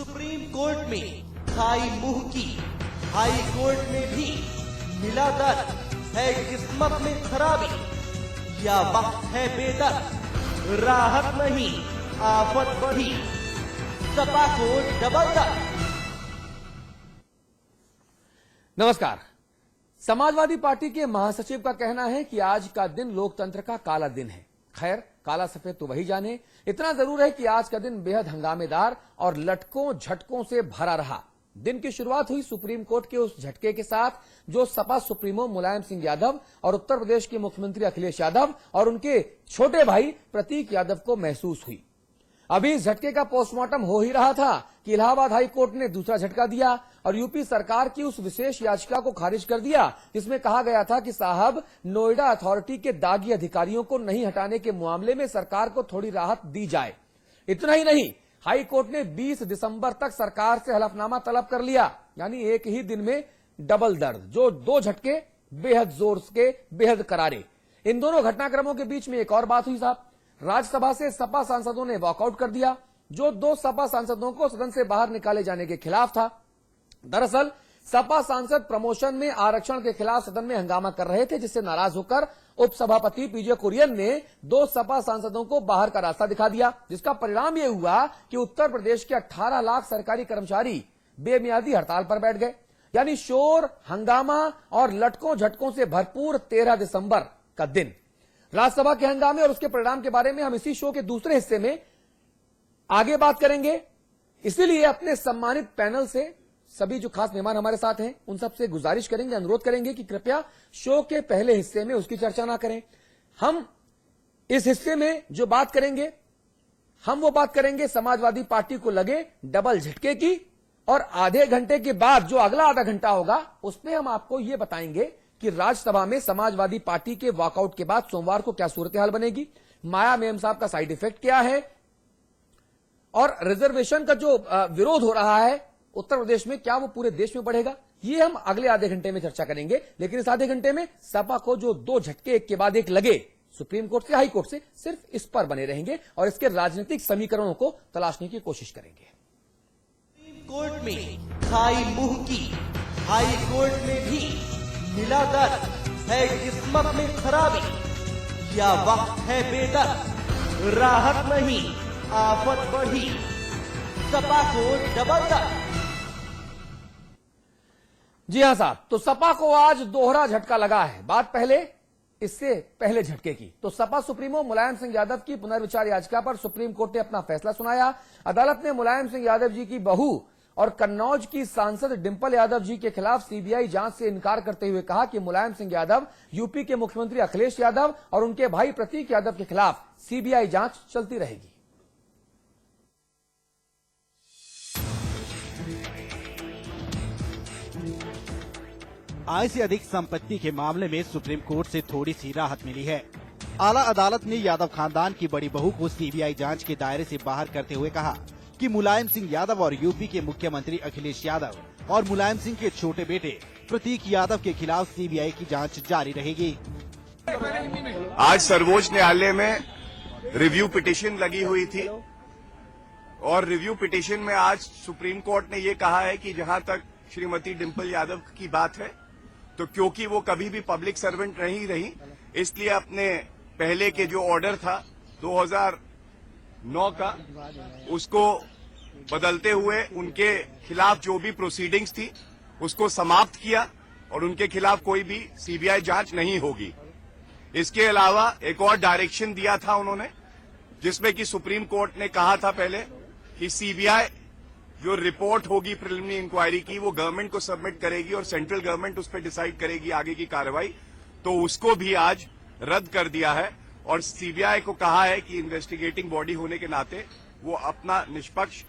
Supreme court में खाई मुंह की, हाई कोर्ट में भी मिला दर्द, है किस्मत में खराबी या वक्त है बेदर्द, राहत नहीं आफत बढ़ी, सपा को डबल दर्द। नमस्कार। समाजवादी पार्टी के महासचिव का कहना है कि आज का दिन लोकतंत्र का काला दिन है। खैर, काला सफेद तो वही जाने, इतना जरूर है कि आज का दिन बेहद हंगामेदार और लटकों झटकों से भरा रहा। दिन की शुरुआत हुई सुप्रीम कोर्ट के उस झटके के साथ जो सपा सुप्रीमो मुलायम सिंह यादव और उत्तर प्रदेश के मुख्यमंत्री अखिलेश यादव और उनके छोटे भाई प्रतीक यादव को महसूस हुई। अभी इस झटके का पोस्टमार्टम हो ही रहा था कि इलाहाबाद हाई कोर्ट ने दूसरा झटका दिया और यूपी सरकार की उस विशेष याचिका को खारिज कर दिया जिसमें कहा गया था कि साहब, नोएडा अथॉरिटी के दागी अधिकारियों को नहीं हटाने के मामले में सरकार को थोड़ी राहत दी जाए। इतना ही नहीं, हाई कोर्ट ने 20 दिसंबर तक सरकार से हलफनामा तलब कर लिया, यानी एक ही दिन में डबल दर्द। जो दो झटके बेहद जोर के, बेहद करारे। इन दोनों घटनाक्रमों के बीच में एक और बात हुई साहब, राज्यसभा से सपा सांसदों ने वॉकआउट कर दिया जो दो सपा सांसदों को सदन से बाहर निकाले जाने के खिलाफ था। दरअसल सपा सांसद प्रमोशन में आरक्षण के खिलाफ सदन में हंगामा कर रहे थे, जिससे नाराज होकर उपसभापति पीजे कुरियन ने दो सपा सांसदों को बाहर का रास्ता दिखा दिया, जिसका परिणाम यह हुआ कि उत्तर प्रदेश के 18 लाख सरकारी कर्मचारी बेमियादी हड़ताल पर बैठ गए। यानी शोर, हंगामा और लटकों झटकों से भरपूर 13 दिसंबर का दिन। राज्यसभा के हंगामे और उसके परिणाम के बारे में हम इसी शो के दूसरे हिस्से में आगे बात करेंगे। इसीलिए अपने सम्मानित पैनल से सभी जो खास मेहमान हमारे साथ हैं उन सबसे गुजारिश करेंगे, अनुरोध करेंगे कि कृपया शो के पहले हिस्से में उसकी चर्चा ना करें। हम इस हिस्से में जो बात करेंगे, हम वो बात करेंगे समाजवादी पार्टी को लगे डबल झटके की, और आधे घंटे के बाद जो अगला आधा घंटा होगा उसमें हम आपको ये बताएंगे कि राज्यसभा में समाजवादी पार्टी के वॉकआउट के बाद सोमवार को क्या सूरत हाल बनेगी, माया मेम साहब का साइड इफेक्ट क्या है, और रिजर्वेशन का जो विरोध हो रहा है उत्तर प्रदेश में, क्या वो पूरे देश में बढ़ेगा। ये हम अगले आधे घंटे में चर्चा करेंगे। लेकिन इस आधे घंटे में सपा को जो दो झटके एक के बाद एक लगे सुप्रीम कोर्ट से, हाई कोर्ट से, सिर्फ इस पर बने रहेंगे और इसके राजनीतिक समीकरणों को तलाशने की कोशिश करेंगे। सुप्रीम कोर्ट में खाई मुंह की, हाई कोर्ट में भी मिला दर्द, है किस्मत में खराबी या वक्त है बेदर्द, राहत नहीं आफत बढ़ी, सपा को डबल दर्द। जी हां साहब, तो सपा को आज दोहरा झटका लगा है। बात पहले इससे पहले झटके की, तो सपा सुप्रीमो मुलायम सिंह यादव की पुनर्विचार याचिका पर सुप्रीम कोर्ट ने अपना फैसला सुनाया। अदालत ने मुलायम सिंह यादव जी की बहू और कन्नौज की सांसद डिंपल यादव जी के खिलाफ सीबीआई जांच से इनकार करते हुए कहा कि मुलायम सिंह यादव, यूपी के मुख्यमंत्री अखिलेश यादव और उनके भाई प्रतीक यादव के खिलाफ सीबीआई जांच चलती रहेगी। आय से अधिक संपत्ति के मामले में सुप्रीम कोर्ट से थोड़ी सी राहत मिली है। आला अदालत ने यादव खानदान की बड़ी बहू को सीबीआई जांच के दायरे से बाहर करते हुए कहा कि मुलायम सिंह यादव और यूपी के मुख्यमंत्री अखिलेश यादव और मुलायम सिंह के छोटे बेटे प्रतीक यादव के खिलाफ सीबीआई की जांच जारी रहेगी। आज सर्वोच्च न्यायालय में रिव्यू पिटीशन लगी हुई थी और रिव्यू पिटीशन में आज सुप्रीम कोर्ट ने ये कहा है कि जहां तक श्रीमती डिंपल यादव की बात है, तो क्योंकि वो कभी भी पब्लिक सर्वेंट नहीं रही, इसलिए अपने पहले के जो ऑर्डर था 2009 का, उसको बदलते हुए उनके खिलाफ जो भी प्रोसीडिंग्स थी उसको समाप्त किया और उनके खिलाफ कोई भी सीबीआई जांच नहीं होगी। इसके अलावा एक और डायरेक्शन दिया था उन्होंने, जिसमें कि सुप्रीम कोर्ट ने कहा था पहले कि सीबीआई जो रिपोर्ट होगी प्रिलिमिनरी इंक्वायरी की, वो गवर्नमेंट को सबमिट करेगी और सेंट्रल गवर्नमेंट उस पर डिसाइड करेगी आगे की कार्रवाई। तो उसको भी आज रद्द कर दिया है और सीबीआई को कहा है कि इन्वेस्टिगेटिंग बॉडी होने के नाते वो अपना निष्पक्ष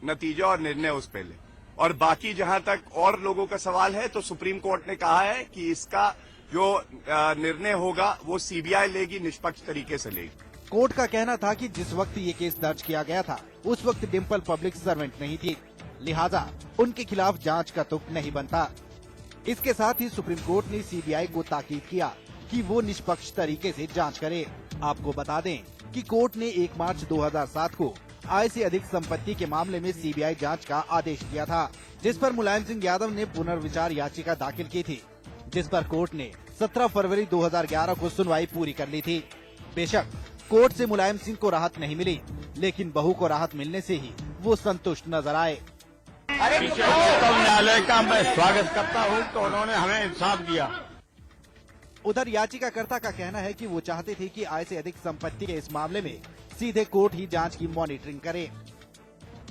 नतीजा और निर्णय उस पर ले। और बाकी जहां तक और लोगों का सवाल है, तो सुप्रीम कोर्ट ने कहा है कि इसका जो निर्णय होगा वो सीबीआई लेगी, निष्पक्ष तरीके से लेगी। कोर्ट का कहना था कि जिस वक्त ये केस दर्ज किया गया था उस वक्त डिंपल पब्लिक सर्वेंट नहीं थी, लिहाजा उनके खिलाफ जांच का तुक नहीं बनता। इसके साथ ही सुप्रीम कोर्ट ने सीबीआई को ताकीद किया कि वो निष्पक्ष तरीके से जांच करे। आपको बता दें कि कोर्ट ने 1 मार्च 2007 को आय से अधिक संपत्ति के मामले में सीबीआई जांच का आदेश दिया था, जिस पर मुलायम सिंह यादव ने पुनर्विचार याचिका दाखिल की थी, जिस पर कोर्ट ने 17 फरवरी 2011 को सुनवाई पूरी कर ली थी। बेशक कोर्ट से मुलायम सिंह को राहत नहीं मिली, लेकिन बहू को राहत मिलने से ही वो संतुष्ट नजर आए। न्यायालय का मैं स्वागत करता हूँ तो उन्होंने हमें इंसाफ दिया। उधर याचिकाकर्ता का कहना है कि वो चाहते थे कि आय से अधिक संपत्ति के इस मामले में सीधे कोर्ट ही जांच की मॉनिटरिंग करे।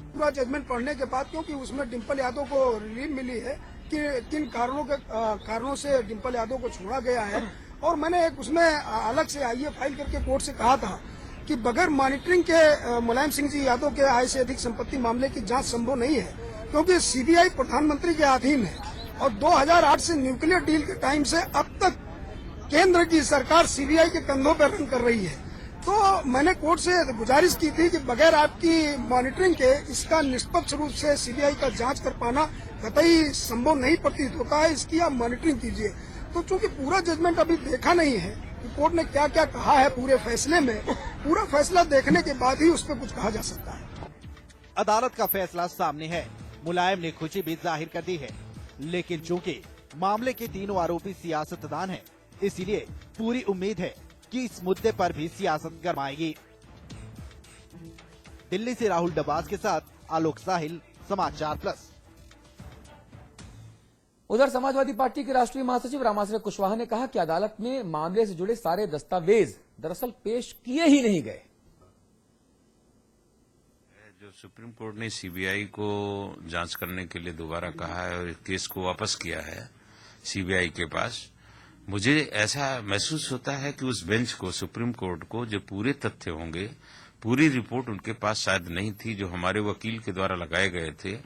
पूरा जजमेंट पढ़ने के बाद, क्योंकि उसमें डिम्पल यादव को रिलीफ मिली है कि किन कारणों से डिम्पल यादव को छोड़ा गया है, और मैंने एक उसमें अलग से आईए फाइल करके कोर्ट से कहा था कि बगैर मॉनिटरिंग के मुलायम सिंह जी यादव के आय से अधिक संपत्ति मामले की जांच संभव नहीं है, क्योंकि सीबीआई प्रधानमंत्री के अधीन है और 2008 से न्यूक्लियर डील के टाइम से अब तक केंद्र की सरकार सीबीआई के कंधों पर रन कर रही है। तो मैंने कोर्ट से गुजारिश की थी कि बगैर आपकी मॉनिटरिंग के इसका निष्पक्ष रूप से सीबीआई का जांच कर पाना कतई संभव नहीं प्रतीत होता है, इसकी आप मॉनिटरिंग कीजिए। तो चूंकि पूरा जजमेंट अभी देखा नहीं है कि कोर्ट ने क्या क्या कहा है पूरे फैसले में, पूरा फैसला देखने के बाद ही उस पर कुछ कहा जा सकता है। अदालत का फैसला सामने है, मुलायम ने खुशी भी जाहिर कर दी है, लेकिन चूंकि मामले के तीनों आरोपी सियासतदान हैं, इसीलिए पूरी उम्मीद है कि इस मुद्दे पर भी सियासत गरमाएगी। दिल्ली से राहुल डबास के साथ आलोक साहिल, समाचार प्लस। उधर समाजवादी पार्टी के राष्ट्रीय महासचिव रामाश्रय कुशवाहा ने कहा कि अदालत में मामले से जुड़े सारे दस्तावेज दरअसल पेश किए ही नहीं गए। जो सुप्रीम कोर्ट ने सीबीआई को जांच करने के लिए दोबारा कहा है और केस को वापस किया है सीबीआई के पास, मुझे ऐसा महसूस होता है कि उस बेंच को, सुप्रीम कोर्ट को, जो पूरे तथ्य होंगे, पूरी रिपोर्ट उनके पास शायद नहीं थी। जो हमारे वकील के द्वारा लगाए गए थे,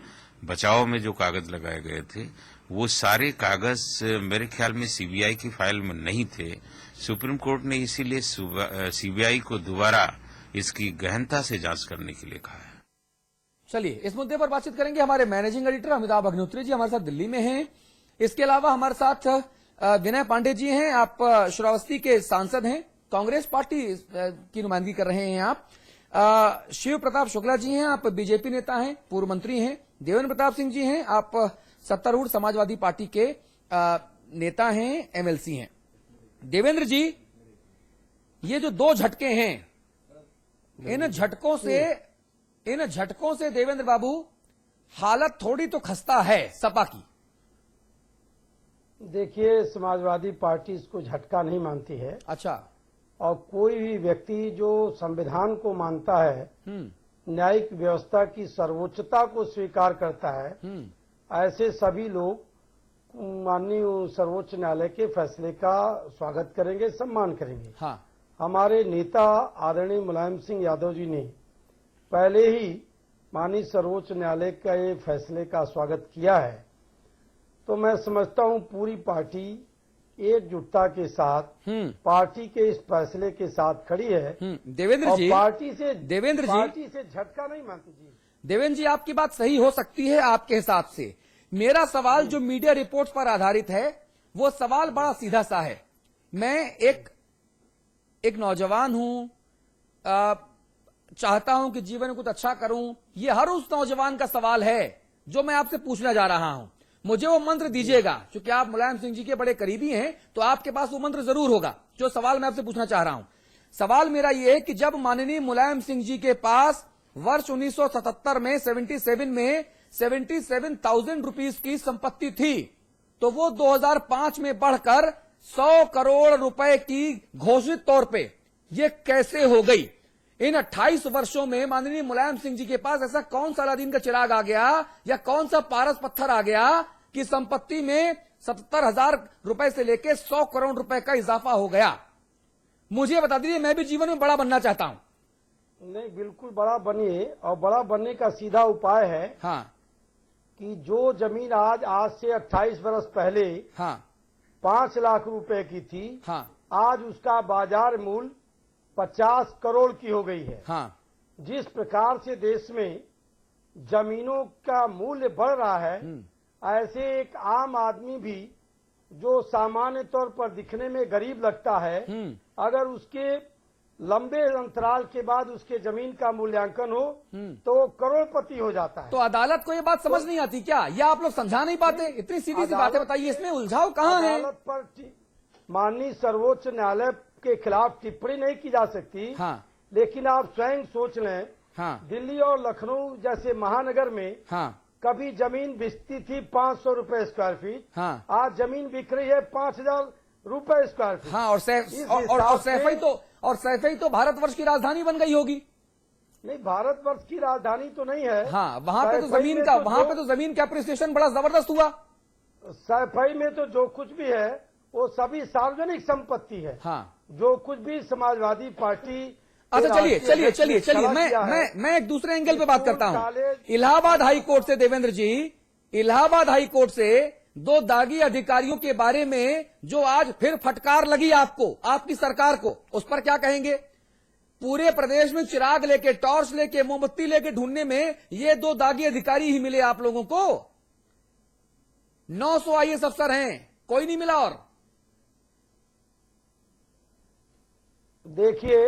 बचाव में जो कागज लगाए गए थे, वो सारे कागज मेरे ख्याल में सीबीआई की फाइल में नहीं थे। सुप्रीम कोर्ट ने इसीलिए सीबीआई को दोबारा इसकी गहनता से जांच करने के लिए कहा है। चलिए इस मुद्दे पर बातचीत करेंगे हमारे मैनेजिंग एडिटर अमिताभ अग्निहोत्री जी, हमारे साथ दिल्ली में हैं। इसके अलावा हमारे साथ विनय पांडे जी हैं, आप श्रावस्ती के सांसद हैं, कांग्रेस पार्टी की नुमाइंदगी कर रहे हैं आप। शिव प्रताप शुक्ला जी हैं, आप बीजेपी नेता हैं, पूर्व मंत्री हैं। देवेंद्र प्रताप सिंह जी हैं, आप सत्तारूढ़ समाजवादी पार्टी के नेता हैं, एमएलसी हैं। देवेंद्र जी, ये जो दो झटके हैं, इन झटकों से देवेंद्र बाबू हालत थोड़ी तो खस्ता है सपा की। देखिए, समाजवादी पार्टी इसको झटका नहीं मानती है। अच्छा। और कोई भी व्यक्ति जो संविधान को मानता है, न्यायिक व्यवस्था की सर्वोच्चता को स्वीकार करता है, ऐसे सभी लोग माननीय सर्वोच्च न्यायालय के फैसले का स्वागत करेंगे, सम्मान करेंगे। हाँ। हमारे नेता आदरणीय मुलायम सिंह यादव जी ने पहले ही माननीय सर्वोच्च न्यायालय का ये फैसले का स्वागत किया है। तो मैं समझता हूं पूरी पार्टी एकजुटता के साथ पार्टी के इस फैसले के साथ खड़ी है। देवेंद्र जी, पार्टी से झटका नहीं मानती जी। देवेंद्र जी, आपकी बात सही हो सकती है आपके हिसाब से। मेरा सवाल जो मीडिया रिपोर्ट्स पर आधारित है, वो सवाल बड़ा सीधा सा है। मैं एक नौजवान हूं, चाहता हूं कि जीवन में कुछ अच्छा करूं। ये हर उस नौजवान का सवाल है जो मैं आपसे पूछना जा रहा हूं। मुझे वो मंत्र दीजिएगा, क्योंकि आप मुलायम सिंह जी के बड़े करीबी हैं, तो आपके पास वो मंत्र जरूर होगा। जो सवाल मैं आपसे पूछना चाह रहा हूं, सवाल मेरा ये है कि जब माननीय मुलायम सिंह जी के पास वर्ष 1977 में 77,000 रुपीस की संपत्ति थी, तो वो 2005 में बढ़कर 100 करोड़ रुपए की घोषित तौर पे ये कैसे हो गई? इन 28 वर्षों में माननीय मुलायम सिंह जी के पास ऐसा कौन सा अलादीन का चिराग आ गया या कौन सा पारस पत्थर आ गया कि संपत्ति में 77,000 रुपए से लेकर 100 करोड़ रुपए का इजाफा हो गया? मुझे बता दीजिए, मैं भी जीवन में बड़ा बनना चाहता हूं। नहीं, बिल्कुल बड़ा बनिए, और बड़ा बनने का सीधा उपाय है कि जो जमीन आज से 28 वर्ष पहले 5 लाख रुपए की थी, आज उसका बाजार मूल्य 50 करोड़ की हो गई है। जिस प्रकार से देश में जमीनों का मूल्य बढ़ रहा है, ऐसे एक आम आदमी भी जो सामान्य तौर पर दिखने में गरीब लगता है, अगर उसके लंबे अंतराल के बाद उसके जमीन का मूल्यांकन हो तो वो करोड़पति हो जाता है। तो अदालत को ये बात समझ नहीं आती क्या, या आप लोग समझा नहीं पाते? इतनी सीधी सी बातें बताइए, इसमें उलझाव कहाँ है? अदालत पर माननीय सर्वोच्च न्यायालय के खिलाफ टिप्पणी नहीं की जा सकती। हाँ। लेकिन आप स्वयं सोच लें, हाँ। दिल्ली और लखनऊ जैसे महानगर में हाँ। कभी जमीन बिकती थी 500 रुपए स्क्वायर फीट। हाँ। आज जमीन बिक रही है 5000 रुपए स्क्वायर फीट। हाँ, और सैफई तो भारतवर्ष की राजधानी बन गई होगी। नहीं, भारतवर्ष की राजधानी तो नहीं है। हाँ, वहां पे तो जमीन का एप्रिसिएशन बड़ा जबरदस्त हुआ। सैफई में तो जो कुछ भी है वो सभी सार्वजनिक संपत्ति है। हाँ। जो कुछ भी समाजवादी पार्टी। अच्छा, चलिए मैं एक दूसरे एंगल पे बात करता हूं। इलाहाबाद हाई कोर्ट से देवेंद्र जी, इलाहाबाद हाई कोर्ट से 2 दागी अधिकारियों के बारे में जो आज फिर फटकार लगी आपको, आपकी सरकार को, उस पर क्या कहेंगे? पूरे प्रदेश में चिराग लेके, टॉर्च लेके, मोमबत्ती लेके ढूंढने में ये 2 दागी अधिकारी ही मिले आप लोगों को। 900 आईएएस अफसर हैं, कोई नहीं मिला। और देखिए,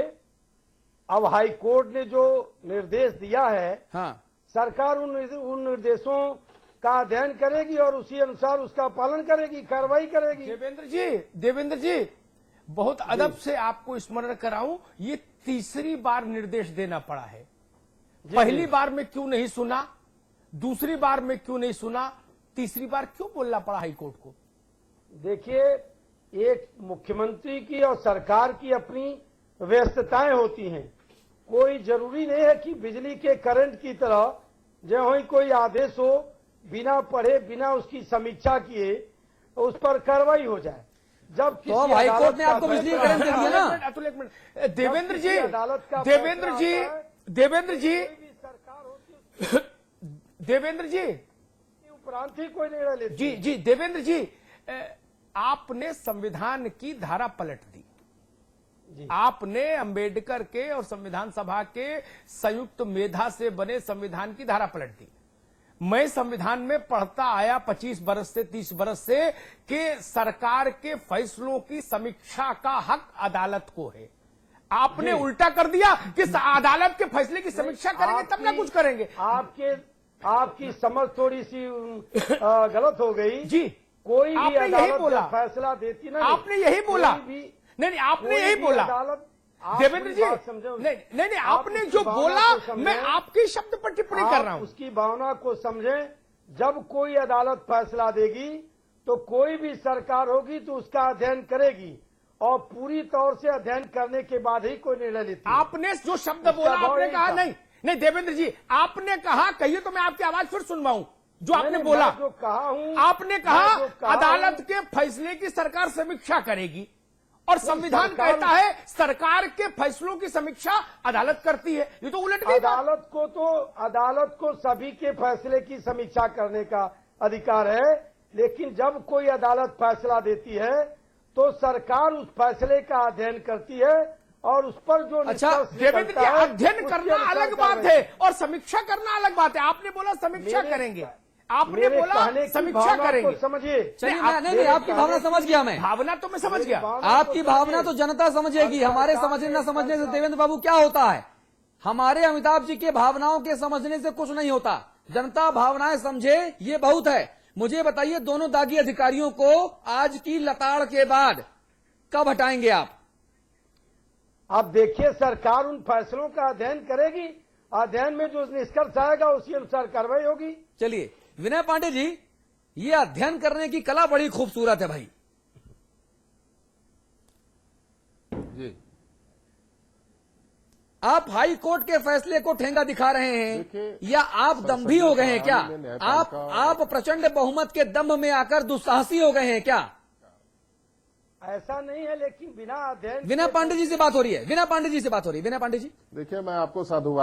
अब हाई कोर्ट ने जो निर्देश दिया है, हाँ, सरकार उन निर्देशों का अध्ययन करेगी और उसी अनुसार उसका पालन करेगी, कार्रवाई करेगी। देवेंद्र जी, बहुत अदब से आपको स्मरण कराऊं, ये तीसरी बार निर्देश देना पड़ा है। पहली बार में क्यों नहीं सुना, दूसरी बार में क्यों नहीं सुना, तीसरी बार क्यों बोलना पड़ा हाई कोर्ट को? देखिए, एक मुख्यमंत्री की और सरकार की अपनी व्यस्तताएं होती हैं। कोई जरूरी नहीं है कि बिजली के करंट की तरह जो ही कोई आदेश हो, बिना पढ़े, बिना उसकी समीक्षा किए उस पर कार्रवाई हो जाए। जब तो हाई कोर्ट ने आपको बिजली का करंट दे दिया ना। अतुल, एक मिनट। देवेंद्र जी, उपरांत ही कोई निर्णय लेती। जी, देवेंद्र जी, आपने संविधान की धारा पलट दी। आपने अंबेडकर के और संविधान सभा के संयुक्त मेधा से बने संविधान की धारा पलट दी। मैं संविधान में पढ़ता आया 25 बरस से 30 बरस से कि सरकार के फैसलों की समीक्षा का हक अदालत को है। आपने उल्टा कर दिया कि अदालत के फैसले की समीक्षा करेंगे तब ना कुछ करेंगे। आपकी समझ थोड़ी सी गलत हो गई जी। कोई भी अदालत फैसला देती ना, आपने यही बोला। नहीं, आपने यही बोला देवेंद्र जी। नहीं, आपने जो बोला, मैं आपके शब्द पर टिप्पणी कर रहा हूं। उसकी भावना को समझें। जब कोई अदालत फैसला देगी तो कोई भी सरकार होगी तो उसका अध्ययन करेगी और पूरी तौर से अध्ययन करने के बाद ही कोई निर्णय लेती है। आपने जो शब्द बोला, आपने कहा नहीं देवेंद्र जी, आपने कहा, कहिए तो मैं आपकी आवाज फिर सुनवाऊं जो आपने बोला। जो कहा हूं, आपने कहा अदालत के फैसले की सरकार समीक्षा करेगी और संविधान कहता है सरकार के फैसलों की समीक्षा अदालत करती है। ये तो उलट गई। अदालत को सभी के फैसले की समीक्षा करने का अधिकार है, लेकिन जब कोई अदालत फैसला देती है तो सरकार उस फैसले का अध्ययन करती है और उस पर जो देवेंद्र जी, अध्ययन करना अलग बात है और समीक्षा करना अलग बात है। आपने बोला समीक्षा करेंगे, आपने बोला समीक्षा करेंगे। समझिए, नहीं, आपकी भावना समझ गया मैं। भावना तो मैं समझ गया। आपकी भावना तो जनता समझेगी। हमारे समझने न समझने से देवेंद्र बाबू क्या होता है? हमारे अमिताभ जी के भावनाओं के समझने से कुछ नहीं होता। जनता भावनाएं समझे, ये बहुत है। मुझे बताइए, दोनों दागी अधिकारियों को आज की लताड़ के बाद कब हटाएंगे आप? आप देखिए, सरकार उन फैसलों का अध्ययन करेगी, अध्ययन में जो निष्कर्ष आएगा उसी अनुसार कार्रवाई होगी। चलिए विनय पांडे जी, ये अध्ययन करने की कला बड़ी खूबसूरत है भाई जी। आप हाई कोर्ट के फैसले को ठेंगा दिखा रहे हैं या आप दम्भी हो गए हैं क्या? आप प्रचंड बहुमत के दम्भ में आकर दुस्साहसी हो गए हैं क्या? ऐसा नहीं है, लेकिन बिना अध्ययन। विनय पांडे जी से बात हो रही है। विनय पांडे जी, देखिए मैं आपको साधुवाद